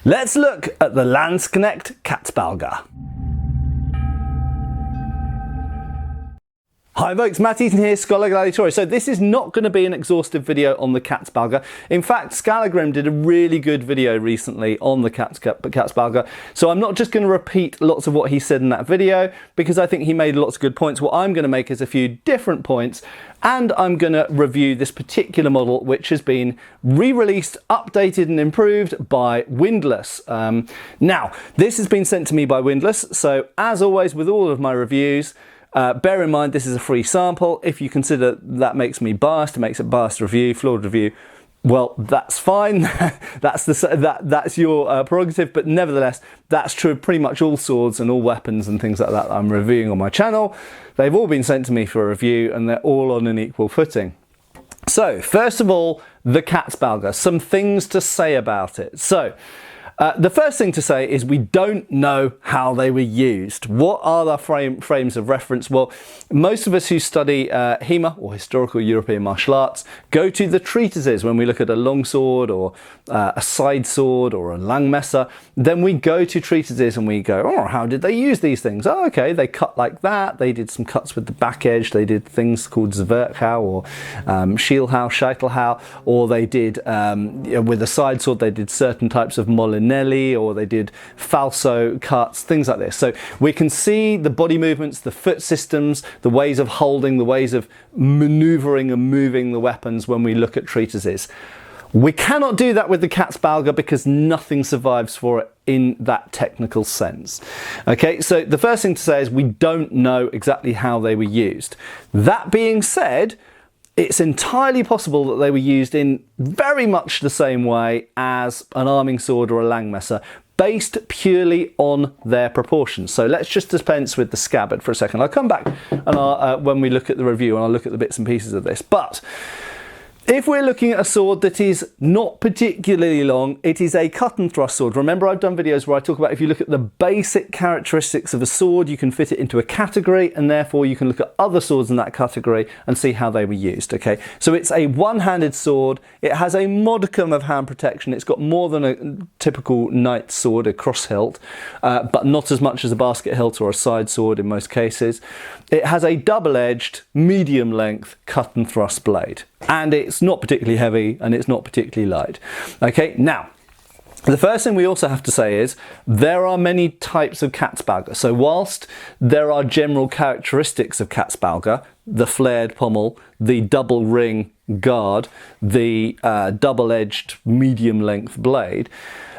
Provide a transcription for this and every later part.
Let's look at the Landsknecht Katzbalger. Hi folks, Matt Easton here, Schola Gladiatoria. So this is not going to be an exhaustive video on the Katzbalger. In fact, Scalagrim did a really good video recently on the Katzbalger. So I'm not just going to repeat lots of what he said in that video, because I think he made lots of good points. What I'm going to make is a few different points, and I'm going to review this particular model, which has been re-released, updated and improved by Windlass. Now, this has been sent to me by Windlass, so as always with all of my reviews, bear in mind this is a free sample. If you consider that makes me biased, it makes a biased review, flawed review, well, that's fine. that's your prerogative, but nevertheless, that's true of pretty much all swords and all weapons and things like that I'm reviewing on my channel. They've all been sent to me for a review and they're all on an equal footing. So, first of all, the Katzbalger, some things to say about it. So, the first thing to say is we don't know how they were used. What are the frames of reference? Well, most of us who study HEMA, or Historical European Martial Arts, go to the treatises when we look at a longsword or a side sword or a Langmesser. Then we go to treatises and we go, oh, how did they use these things? Oh, okay, they cut like that. They did some cuts with the back edge. They did things called Zwerchhau or Schielhau, Scheitelhau, or they did, with a side sword, they did certain types of Molin, or they did falso cuts, things like this. So we can see the body movements, the foot systems, the ways of holding, the ways of maneuvering and moving the weapons when we look at treatises. We cannot do that with the Katzbalger because nothing survives for it in that technical sense. Okay, so the first thing to say is we don't know exactly how they were used. That being said, it's entirely possible that they were used in very much the same way as an arming sword or a Langmesser, based purely on their proportions. So let's just dispense with the scabbard for a second. I'll come back and when we look at the review and I'll look at the bits and pieces of this. But if we're looking at a sword that is not particularly long, it is a cut and thrust sword. Remember, I've done videos where I talk about if you look at the basic characteristics of a sword, you can fit it into a category, and therefore you can look at other swords in that category and see how they were used, okay? So it's a one-handed sword. It has a modicum of hand protection. It's got more than a typical knight's sword, a cross hilt, but not as much as a basket hilt or a side sword in most cases. It has a double-edged, medium-length cut and thrust blade. And it's not particularly heavy and it's not particularly light. Okay, now, the first thing we also have to say is there are many types of Katzbalger. So whilst there are general characteristics of Katzbalger, the flared pommel, the double ring guard, the double-edged medium-length blade,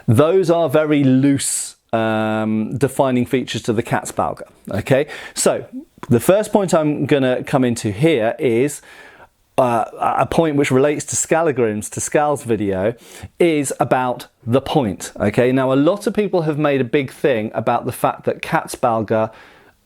those are very loose defining features to the Katzbalger. Okay, so the first point I'm going to come into here is a point which relates to Scal's video, is about the point. Okay, now a lot of people have made a big thing about the fact that Katzbalger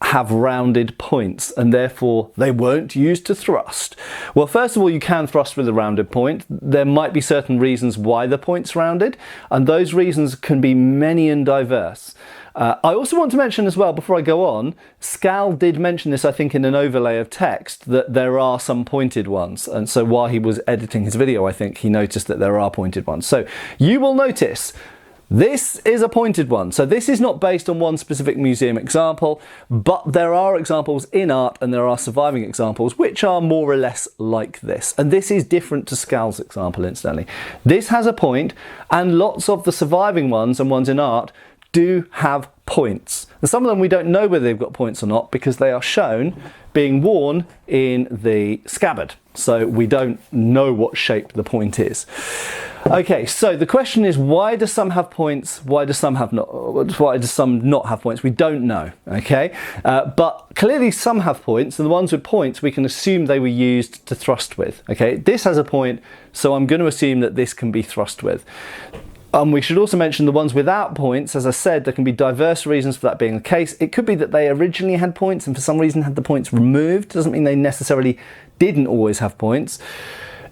have rounded points and therefore they weren't used to thrust. Well, first of all, you can thrust with a rounded point. There might be certain reasons why the point's rounded, and those reasons can be many and diverse. I also want to mention as well, before I go on, Scal did mention this, I think, in an overlay of text, that there are some pointed ones. And so while he was editing his video, I think he noticed that there are pointed ones. So you will notice this is a pointed one. So this is not based on one specific museum example, but there are examples in art and there are surviving examples which are more or less like this. And this is different to Scal's example, incidentally. This has a point, and lots of the surviving ones and ones in art do have points. And some of them we don't know whether they've got points or not because they are shown being worn in the scabbard. So we don't know what shape the point is. Okay, so the question is, why do some have points? Why do some not have points? We don't know, okay? But clearly some have points, and the ones with points we can assume they were used to thrust with, okay? This has a point, so I'm going to assume that this can be thrust with. We should also mention the ones without points. As I said, there can be diverse reasons for that being the case. It could be that they originally had points and for some reason had the points removed. Doesn't mean they necessarily didn't always have points.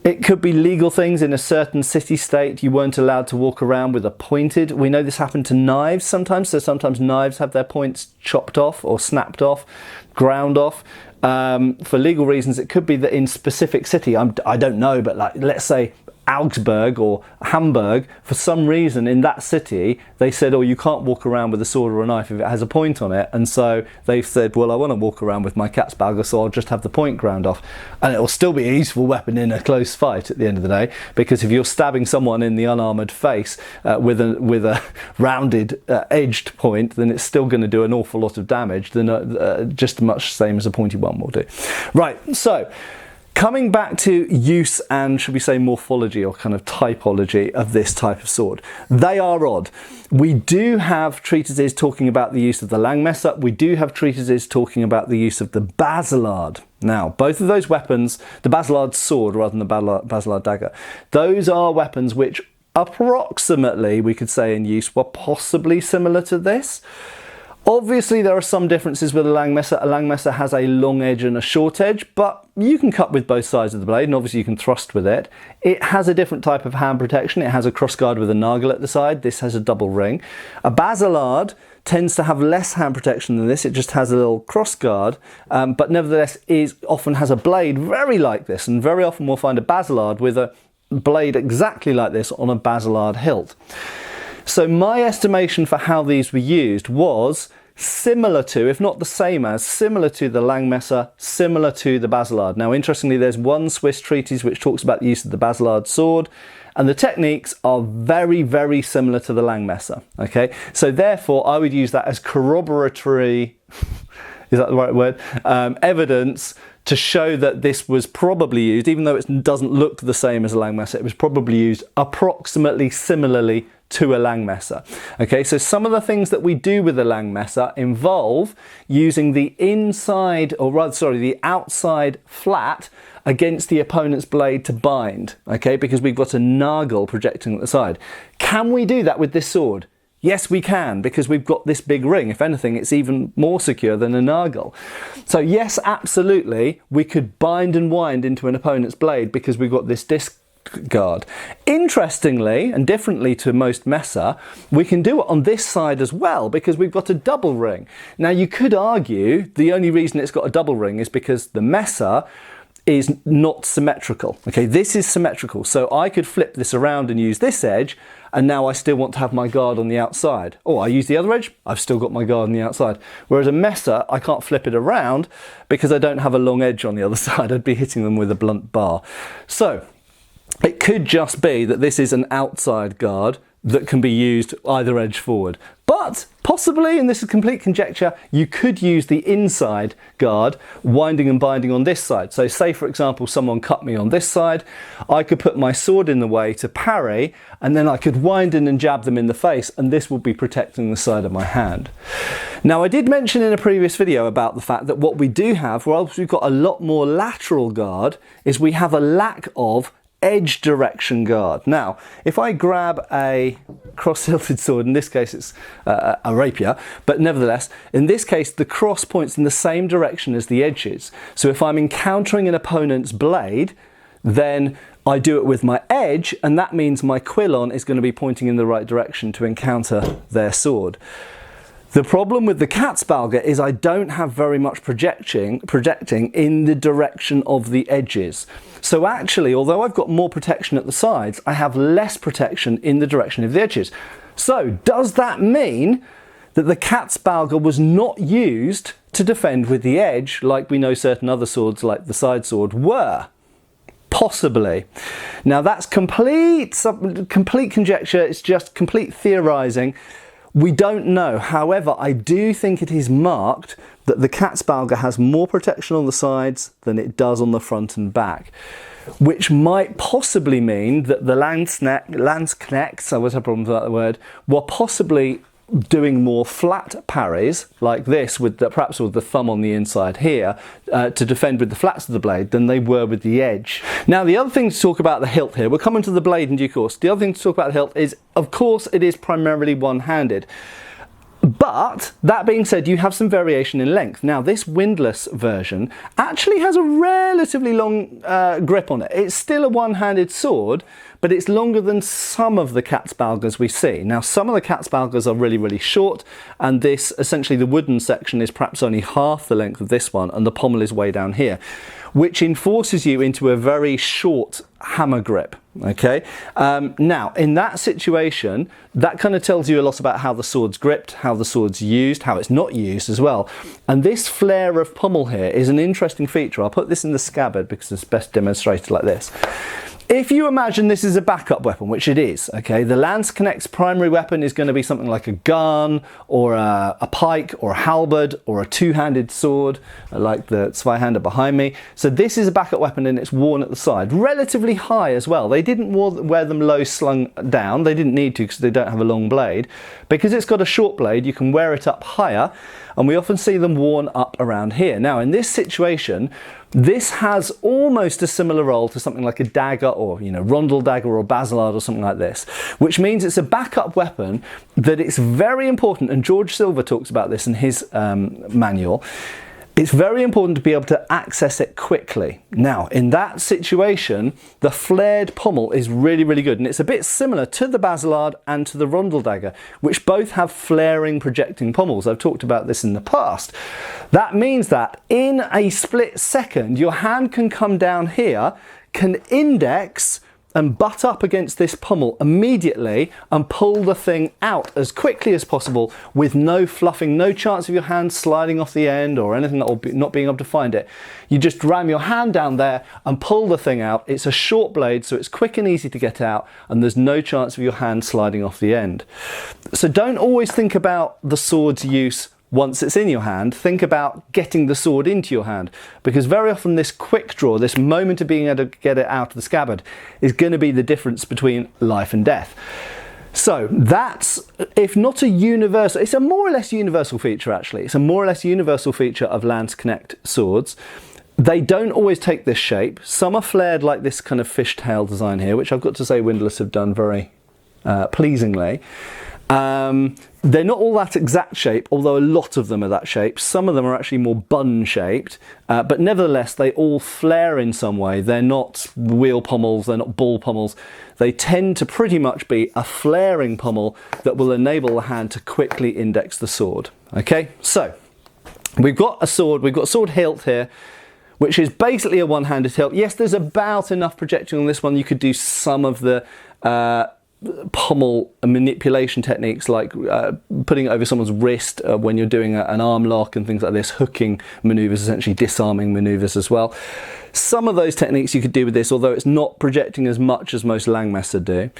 It could be legal things. In a certain city-state, you weren't allowed to walk around with a pointed. We know this happened to knives sometimes, so sometimes knives have their points chopped off or snapped off, ground off. For legal reasons, it could be that in specific city, I don't know, but like, let's say Augsburg or Hamburg, for some reason in that city, they said, oh, you can't walk around with a sword or a knife if it has a point on it. And so they've said, well, I want to walk around with my Katzbalger, so I'll just have the point ground off. And it will still be a useful weapon in a close fight at the end of the day, because if you're stabbing someone in the unarmoured face with a rounded edged point, then it's still going to do an awful lot of damage than just much the same as a pointy one will do. Right, so coming back to use and, should we say, morphology or kind of typology of this type of sword. They are odd. We do have treatises talking about the use of the Langmesser. We do have treatises talking about the use of the Basilard. Now, both of those weapons, the Basilard sword rather than the Basilard dagger, those are weapons which approximately, we could say in use, were possibly similar to this. Obviously, there are some differences with a Langmesser. A Langmesser has a long edge and a short edge, but you can cut with both sides of the blade, and obviously you can thrust with it. It has a different type of hand protection. It has a crossguard with a nagel at the side. This has a double ring. A Basilard tends to have less hand protection than this. It just has a little crossguard, but nevertheless often has a blade very like this, and very often we'll find a Basilard with a blade exactly like this on a Basilard hilt. So my estimation for how these were used was similar to, if not the same as, similar to the Langmesser, similar to the Basilard. Now, interestingly, there's one Swiss treatise which talks about the use of the Basilard sword, and the techniques are very, very similar to the Langmesser. Okay, so therefore I would use that as corroboratory, is that the right word, evidence to show that this was probably used, even though it doesn't look the same as a Langmesser, it was probably used approximately similarly to a Langmesser. Okay, so some of the things that we do with a Langmesser involve using the inside, or rather, sorry, the outside flat against the opponent's blade to bind, okay, because we've got a nagel projecting at the side. Can we do that with this sword? Yes, we can, because we've got this big ring. If anything, it's even more secure than a nagel. So yes, absolutely, we could bind and wind into an opponent's blade because we've got this disc guard. Interestingly, and differently to most Messer, we can do it on this side as well because we've got a double ring. Now, you could argue the only reason it's got a double ring is because the Messer is not symmetrical. Okay, this is symmetrical, so I could flip this around and use this edge, and now I still want to have my guard on the outside. Or I use the other edge, I've still got my guard on the outside. Whereas a Messer, I can't flip it around because I don't have a long edge on the other side. I'd be hitting them with a blunt bar. So it could just be that this is an outside guard that can be used either edge forward. But possibly, and this is complete conjecture, you could use the inside guard winding and binding on this side. So say, for example, someone cut me on this side, I could put my sword in the way to parry, and then I could wind in and jab them in the face, and this will be protecting the side of my hand. Now, I did mention in a previous video about the fact that what we do have, whilst we've got a lot more lateral guard, is we have a lack of edge direction guard. Now, if I grab a cross-hilted sword, in this case it's a rapier, but nevertheless, in this case the cross points in the same direction as the edges. So if I'm encountering an opponent's blade, then I do it with my edge, and that means my quillon is going to be pointing in the right direction to encounter their sword. The problem with the Katzbalger is I don't have very much projecting in the direction of the edges. So actually, although I've got more protection at the sides, I have less protection in the direction of the edges. So does that mean that the Katzbalger was not used to defend with the edge like we know certain other swords like the side sword were? Possibly. Now that's complete conjecture, it's just complete theorising. We don't know. However, I do think it is marked that the Katzbalger has more protection on the sides than it does on the front and back, which might possibly mean that the Landsknechts, I always have problems with that word, were possibly doing more flat parries like this, with perhaps with the thumb on the inside here, to defend with the flats of the blade than they were with the edge. Now, the other thing to talk about the hilt here, we're coming to the blade in due course. The other thing to talk about the hilt is, of course, it is primarily one-handed. But that being said, you have some variation in length. Now, this windlass version actually has a relatively long grip on it. It's still a one-handed sword, but it's longer than some of the Katzbalgers we see. Now, some of the Katzbalgers are really, really short, and this, essentially the wooden section, is perhaps only half the length of this one, and the pommel is way down here, which enforces you into a very short hammer grip. Okay, now in that situation, that kind of tells you a lot about how the sword's gripped, how the sword's used, how it's not used as well. And this flare of pommel here is an interesting feature. I'll put this in the scabbard because it's best demonstrated like this. If you imagine this is a backup weapon, which it is, okay, the Landsknecht's primary weapon is going to be something like a gun, or a pike, or a halberd, or a two-handed sword, like the Zweihander behind me. So this is a backup weapon, and it's worn at the side, relatively high as well. They didn't wear them low slung down. They didn't need to because they don't have a long blade. Because it's got a short blade, you can wear it up higher, and we often see them worn up around here. Now, in this situation, this has almost a similar role to something like a dagger, or rondel dagger or basilard or something like this, which means it's a backup weapon that it's very important, and George Silver talks about this in his manual. It's very important to be able to access it quickly. Now, in that situation, the flared pommel is really, really good, and it's a bit similar to the basilard and to the rondel dagger, which both have flaring, projecting pommels. I've talked about this in the past. That means that in a split second, your hand can come down here, can index and butt up against this pommel immediately and pull the thing out as quickly as possible with no fluffing, no chance of your hand sliding off the end or anything, or not being able to find it. You just ram your hand down there and pull the thing out. It's a short blade, so it's quick and easy to get out, and there's no chance of your hand sliding off the end. So don't always think about the sword's use once it's in your hand. Think about getting the sword into your hand, because very often this quick draw, this moment of being able to get it out of the scabbard, is going to be the difference between life and death. So that's, if not a universal, it's a more or less universal feature actually. It's a more or less universal feature of Landsknecht swords. They don't always take this shape. Some are flared like this kind of fishtail design here, which I've got to say Windlass have done very pleasingly. They're not all that exact shape, although a lot of them are that shape. Some of them are actually more bun shaped, but nevertheless they all flare in some way. They're not wheel pommels, they're not ball pommels. They tend to pretty much be a flaring pommel that will enable the hand to quickly index the sword. Okay, so we've got a sword hilt here, which is basically a one-handed hilt. Yes, there's about enough projection on this one. You could do some of the pommel manipulation techniques, like putting it over someone's wrist when you're doing an arm lock and things like this, hooking maneuvers, essentially disarming maneuvers as well. Some of those techniques you could do with this, although it's not projecting as much as most Langmesser do.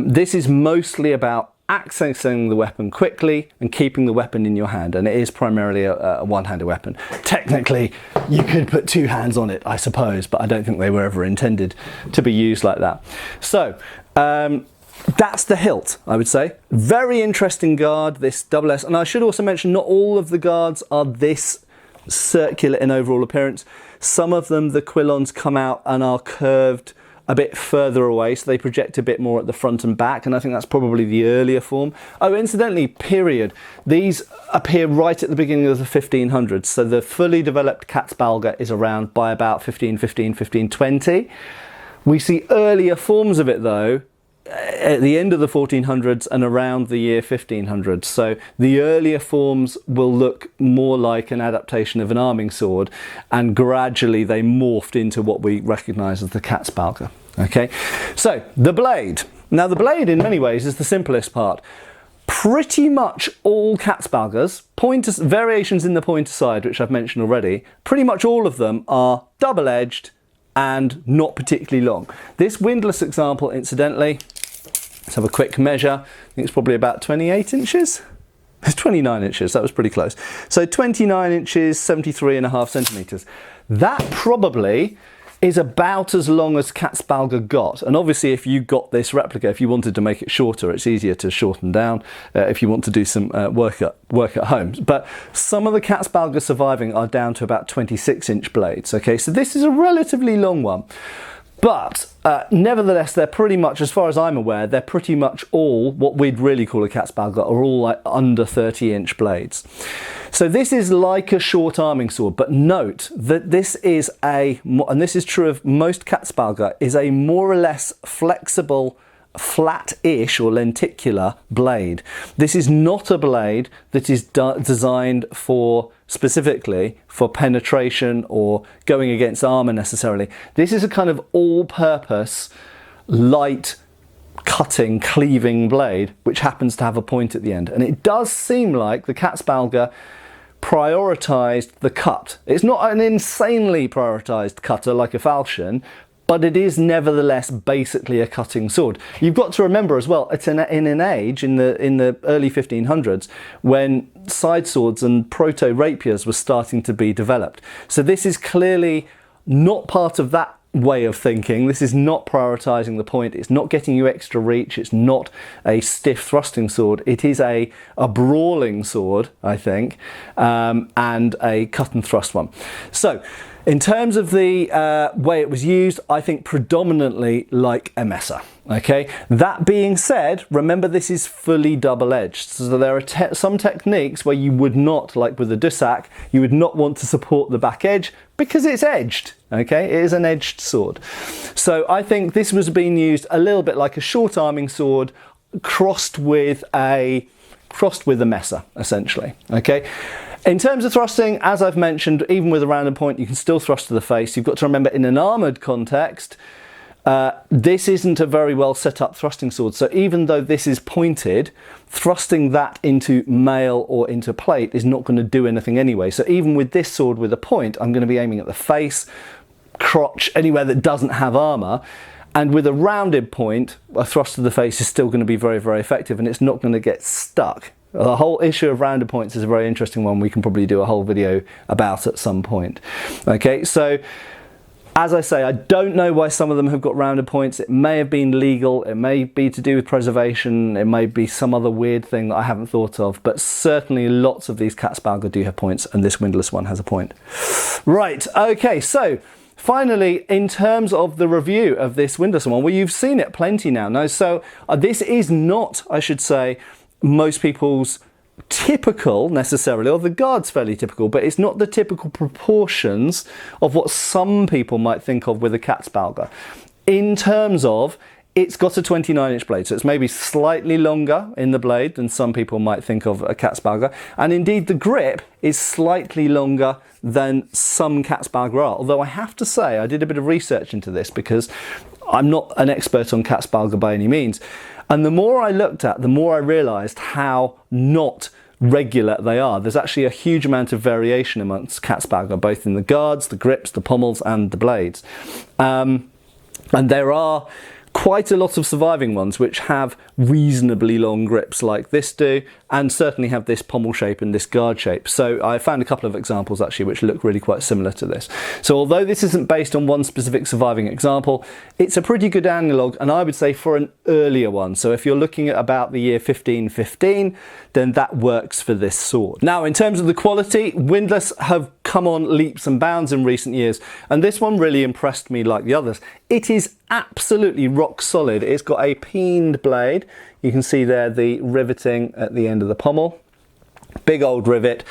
This is mostly about accessing the weapon quickly and keeping the weapon in your hand, and it is primarily a one-handed weapon. Technically, you could put two hands on it, I suppose, but I don't think they were ever intended to be used like that. So, that's the hilt, I would say. Very interesting guard, this double S. And I should also mention, not all of the guards are this circular in overall appearance. Some of them, the quillons, come out and are curved a bit further away, so they project a bit more at the front and back, and I think that's probably the earlier form. Oh, incidentally, period. These appear right at the beginning of the 1500s, so the fully developed Katzbalger is around by about 1515, 1520. We see earlier forms of it, though, at the end of the 1400s and around the year 1500. So the earlier forms will look more like an adaptation of an arming sword, and gradually they morphed into what we recognise as the Katzbalger. Okay, so the blade. Now the blade in many ways is the simplest part. Pretty much all Katzbalgers, variations in the pointer side, which I've mentioned already, pretty much all of them are double-edged and not particularly long. This Windlass example, incidentally, let's have a quick measure. I think it's probably about 28 inches. It's 29 inches, that was pretty close. So 29 inches, 73.5 centimetres. That probably is about as long as Katzbalger got. And obviously if you got this replica, if you wanted to make it shorter, it's easier to shorten down if you want to do some work at home. But some of the Katzbalger surviving are down to about 26-inch blades. Okay, so this is a relatively long one. But nevertheless, they're pretty much, as far as I'm aware, they're pretty much all what we'd really call a Katzbalger, are all like under 30-inch blades. So this is like a short arming sword, but note that this is and this is true of most Katzbalger, is a more or less flexible, flat-ish or lenticular blade. This is not a blade that is designed specifically for penetration or going against armour necessarily. This is a kind of all-purpose, light, cutting, cleaving blade, which happens to have a point at the end. And it does seem like the Katzbalger prioritised the cut. It's not an insanely prioritised cutter like a falchion, but it is nevertheless basically a cutting sword. You've got to remember as well, it's in an age, in the early 1500s, when side swords and proto-rapiers were starting to be developed. So this is clearly not part of that way of thinking. This is not prioritising the point. It's not getting you extra reach. It's not a stiff thrusting sword. It is a brawling sword, I think, and a cut and thrust one. So in terms of the way it was used, I think predominantly like a messer. Okay, that being said, remember this is fully double-edged. So there are some techniques where you would not, like with the Dussac, you would not want to support the back edge because it's edged. Okay, it is an edged sword. So I think this was being used a little bit like a short arming sword crossed with a messer, essentially. Okay. In terms of thrusting, as I've mentioned, even with a rounded point, you can still thrust to the face. You've got to remember, in an armoured context, this isn't a very well set up thrusting sword. So even though this is pointed, thrusting that into mail or into plate is not going to do anything anyway. So even with this sword with a point, I'm going to be aiming at the face, crotch, anywhere that doesn't have armour. And with a rounded point, a thrust to the face is still going to be very, very effective, and it's not going to get stuck. The whole issue of rounded points is a very interesting one we can probably do a whole video about at some point. Okay, so as I say, I don't know why some of them have got rounded points. It may have been legal, it may be to do with preservation, it may be some other weird thing that I haven't thought of, but certainly lots of these Katzbalger do have points, and this windlass one has a point. Right, okay, so finally, in terms of the review of this windlass one, well, you've seen it plenty now. No, so this is not, I should say, most people's typical necessarily, or the guard's fairly typical, but it's not the typical proportions of what some people might think of with a Katzbalger. In terms of, it's got a 29-inch blade, so it's maybe slightly longer in the blade than some people might think of a Katzbalger, and indeed the grip is slightly longer than some Katzbalger are. Although I have to say, I did a bit of research into this because I'm not an expert on Katzbalger by any means. And the more I looked at, the more I realised how not regular they are. There's actually a huge amount of variation amongst Katzbalger, both in the guards, the grips, the pommels and the blades. And there are quite a lot of surviving ones which have reasonably long grips like this do, and certainly have this pommel shape and this guard shape. So I found a couple of examples actually which look really quite similar to this. So although this isn't based on one specific surviving example, it's a pretty good analogue, and I would say for an earlier one. So if you're looking at about the year 1515, then that works for this sword. Now, in terms of the quality, windlass have come on leaps and bounds in recent years, and this one really impressed me like the others. It is absolutely rock solid. It's got a peened blade. You can see there the riveting at the end of the pommel. Big old rivet.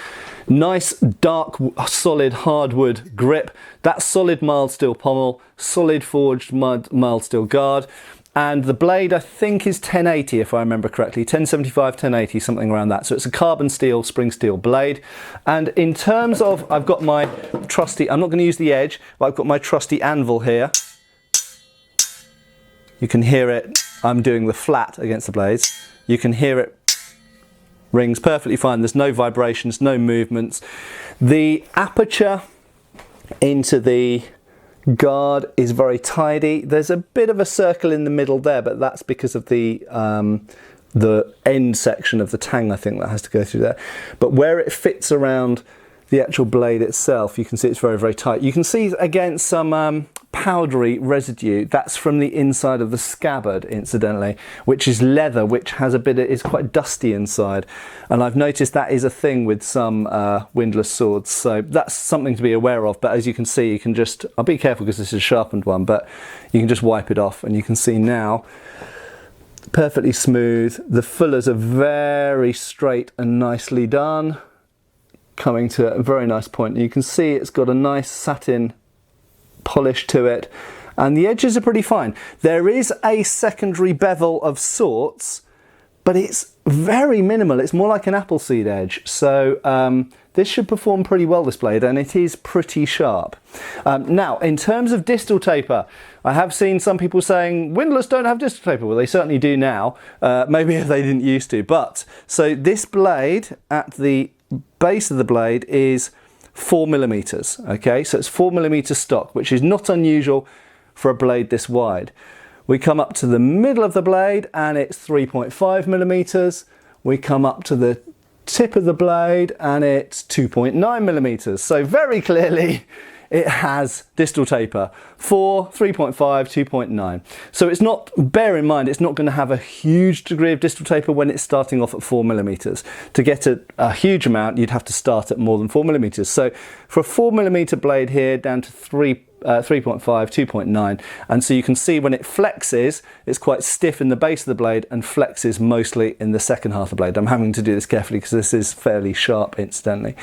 Nice dark solid hardwood grip. That solid mild steel pommel. Solid forged mild steel guard. And the blade I think is 1080 if I remember correctly. 1075, 1080, something around that. So it's a carbon steel, spring steel blade. And in terms of, I've got my trusty, I'm not going to use the edge, but I've got my trusty anvil here. You can hear it. I'm doing the flat against the blades. You can hear it rings perfectly fine. There's no vibrations, no movements. The aperture into the guard is very tidy. There's a bit of a circle in the middle there, but that's because of the end section of the tang, I think, that has to go through there. But where it fits around the actual blade itself, you can see it's very, very tight. You can see again some powdery residue, that's from the inside of the scabbard, incidentally, which is leather, which has is quite dusty inside. And I've noticed that is a thing with some windlass swords, so that's something to be aware of. But as you can see, you can just, I'll be careful because this is a sharpened one, but you can just wipe it off, and you can see now, perfectly smooth. The fullers are very straight and nicely done, coming to a very nice point. And you can see it's got a nice satin polish to it, and the edges are pretty fine. There is a secondary bevel of sorts, but it's very minimal. It's more like an appleseed edge. So this should perform pretty well, this blade, and it is pretty sharp. Now, in terms of distal taper, I have seen some people saying windlass don't have distal taper. Well, they certainly do now. Maybe if they didn't used to. But so this blade at the base of the blade is 4mm. Okay, so it's 4mm stock, which is not unusual for a blade this wide. We come up to the middle of the blade and it's 3.5mm. We come up to the tip of the blade and it's 2.9mm. So very clearly it has distal taper, 4, 3.5, 2.9. So it's not, bear in mind, it's not going to have a huge degree of distal taper when it's starting off at 4mm. To get a huge amount, you'd have to start at more than 4mm. So for a 4mm blade here, down to 3.5, 2.9, and so you can see when it flexes, it's quite stiff in the base of the blade and flexes mostly in the second half of the blade. I'm having to do this carefully because this is fairly sharp, incidentally.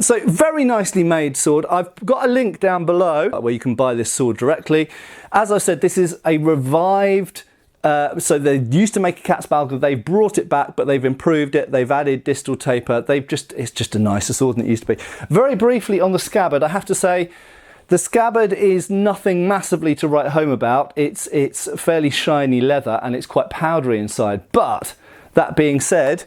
So very nicely made sword. I've got a link down below where you can buy this sword directly. As I said, this is a revived, so they used to make a Katzbalger, they've brought it back, but they've improved it, they've added distal taper, it's just a nicer sword than it used to be. Very briefly on the scabbard, I have to say, the scabbard is nothing massively to write home about. It's fairly shiny leather and it's quite powdery inside. But that being said,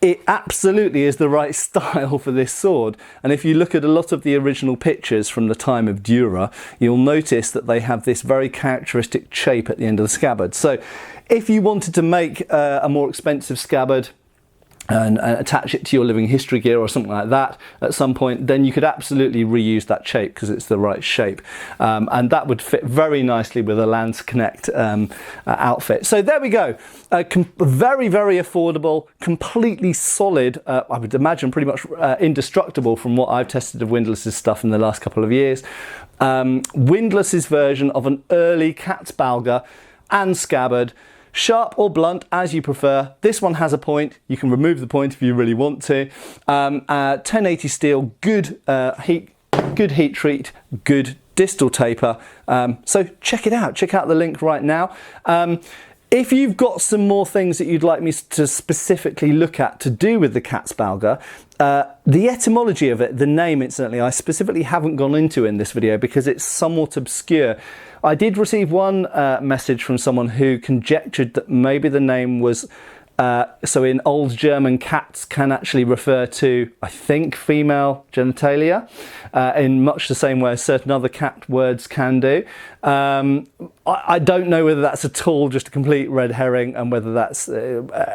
it absolutely is the right style for this sword. And if you look at a lot of the original pictures from the time of Dura, you'll notice that they have this very characteristic shape at the end of the scabbard. So if you wanted to make a more expensive scabbard and attach it to your living history gear or something like that at some point, then you could absolutely reuse that shape because it's the right shape. And that would fit very nicely with a Landsknecht outfit. So there we go. Very, very affordable, completely solid, I would imagine pretty much indestructible from what I've tested of Windlass's stuff in the last couple of years. Windlass's version of an early Katzbalger and scabbard. Sharp or blunt, as you prefer. This one has a point. You can remove the point if you really want to. 1080 steel, good heat treat, good distal taper. So check it out. Check out the link right now. If you've got some more things that you'd like me to specifically look at to do with the Katzbalger, the etymology of it, the name incidentally, I specifically haven't gone into in this video because it's somewhat obscure. I did receive one message from someone who conjectured that maybe the name was, so in Old German, cats can actually refer to, I think, female genitalia, in much the same way as certain other cat words can do. I don't know whether that's at all just a complete red herring and whether that's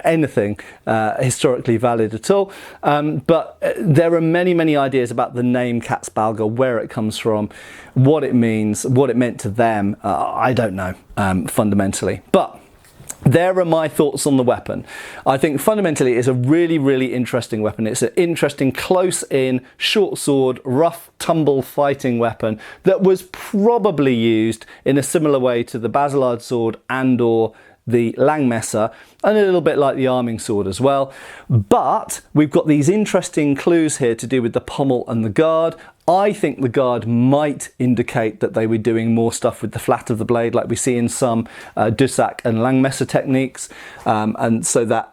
anything historically valid at all. But there are many, many ideas about the name Katzbalger, where it comes from, what it means, what it meant to them. I don't know, fundamentally. But there are my thoughts on the weapon. I think fundamentally it's a really, really interesting weapon. It's an interesting close-in, short sword, rough, tumble fighting weapon that was probably used in a similar way to the Basilard sword and or the Langmesser, and a little bit like the arming sword as well. But we've got these interesting clues here to do with the pommel and the guard. I think the guard might indicate that they were doing more stuff with the flat of the blade like we see in some Dussac and Langmesser techniques, and so that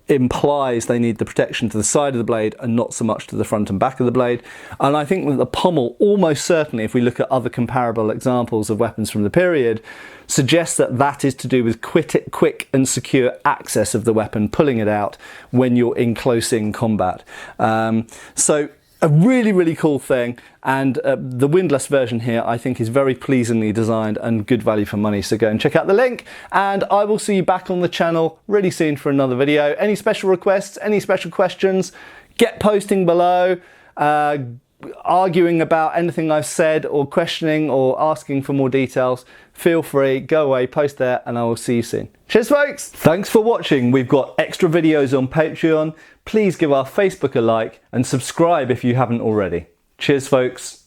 implies they need the protection to the side of the blade and not so much to the front and back of the blade. And I think that the pommel, almost certainly, if we look at other comparable examples of weapons from the period, suggests that that is to do with quick and secure access of the weapon, pulling it out when you're in close-in combat. So a really, really cool thing, and the Windlass version here I think is very pleasingly designed and good value for money, so go and check out the link, and I will see you back on the channel really soon for another video. Any special requests, any special questions, get posting below. arguing about anything I've said or questioning or asking for more details, feel free, go away, post there, and I will see you soon. Cheers folks! Thanks for watching. We've got extra videos on Patreon. Please give our Facebook a like and subscribe if you haven't already. Cheers folks!